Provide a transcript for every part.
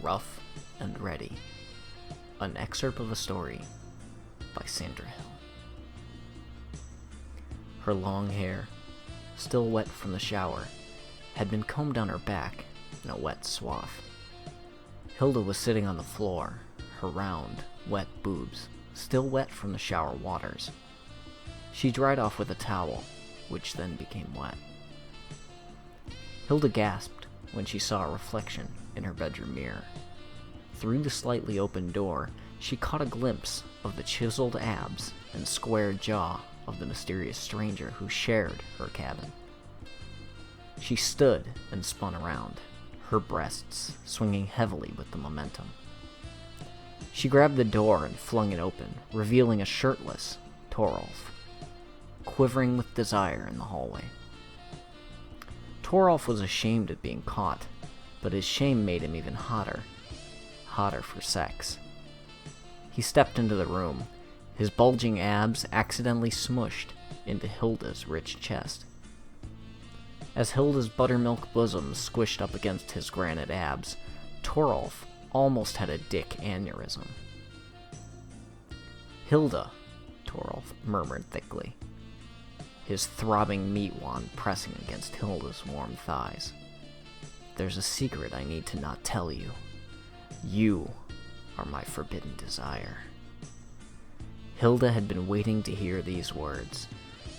Rough and Ready, an excerpt of a story by Sandra Hill. Her long hair, still wet from the shower, had been combed down her back in a wet swath. Hilda was sitting on the floor, her round, wet boobs still wet from the shower waters. She dried off with a towel, which then became wet. Hilda gasped when she saw a reflection in her bedroom mirror. Through the slightly open door, she caught a glimpse of the chiseled abs and square jaw of the mysterious stranger who shared her cabin. She stood and spun around, her breasts swinging heavily with the momentum. She grabbed the door and flung it open, revealing a shirtless Torolf, quivering with desire in the hallway. Torolf was ashamed of being caught, but his shame made him even hotter for sex. He stepped into the room, his bulging abs accidentally smushed into Hilda's rich chest. As Hilda's buttermilk bosom squished up against his granite abs, Torolf almost had a dick aneurysm. "Hilda," Torolf murmured thickly, his throbbing meat wand pressing against Hilda's warm thighs. "There's a secret I need to not tell you. You are my forbidden desire." Hilda had been waiting to hear these words.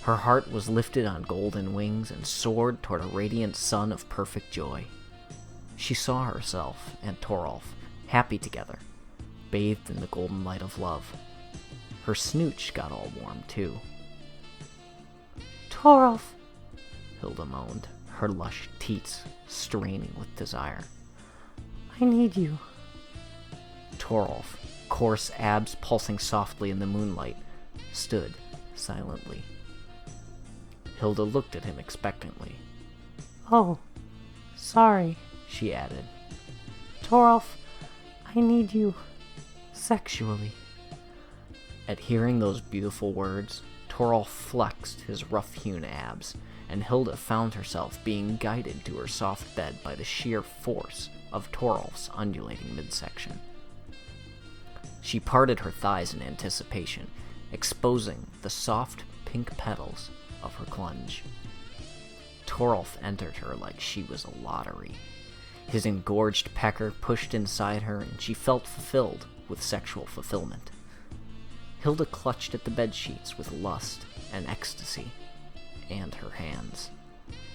Her heart was lifted on golden wings and soared toward a radiant sun of perfect joy. She saw herself and Torolf happy together, bathed in the golden light of love. Her snooch got all warm, too. "Torolf," Hilda moaned, her lush teats straining with desire. "I need you." Torolf, coarse abs pulsing softly in the moonlight, stood silently. Hilda looked at him expectantly. "Oh, sorry," she added. "Torolf, I need you sexually." At hearing those beautiful words, Torolf flexed his rough-hewn abs, and Hilda found herself being guided to her soft bed by the sheer force of Torolf's undulating midsection. She parted her thighs in anticipation, exposing the soft pink petals of her clunge. Torolf entered her like she was a lottery. His engorged pecker pushed inside her, and she felt fulfilled with sexual fulfillment. Hilda clutched at the bedsheets with lust and ecstasy, and her hands.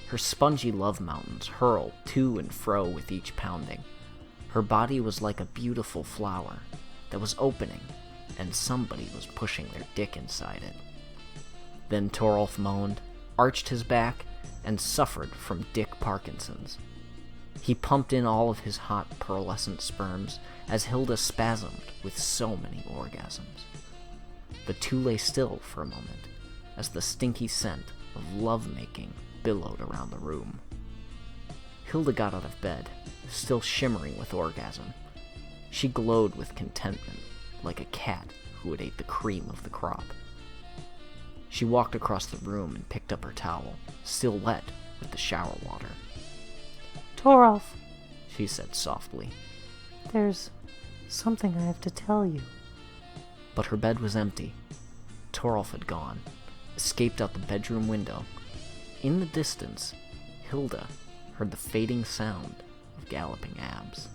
Her spongy love mountains hurled to and fro with each pounding. Her body was like a beautiful flower that was opening, and somebody was pushing their dick inside it. Then Torolf moaned, arched his back, and suffered from Dick Parkinson's. He pumped in all of his hot pearlescent sperms as Hilda spasmed with so many orgasms. The two lay still for a moment as the stinky scent of lovemaking billowed around the room. Hilda got out of bed, still shimmering with orgasm. She glowed with contentment, like a cat who had ate the cream of the crop. She walked across the room and picked up her towel, still wet with the shower water. "Torolf," she said softly. "There's something I have to tell you." But her bed was empty. Torolf had gone, escaped out the bedroom window. In the distance, Hilda heard the fading sound of galloping abs.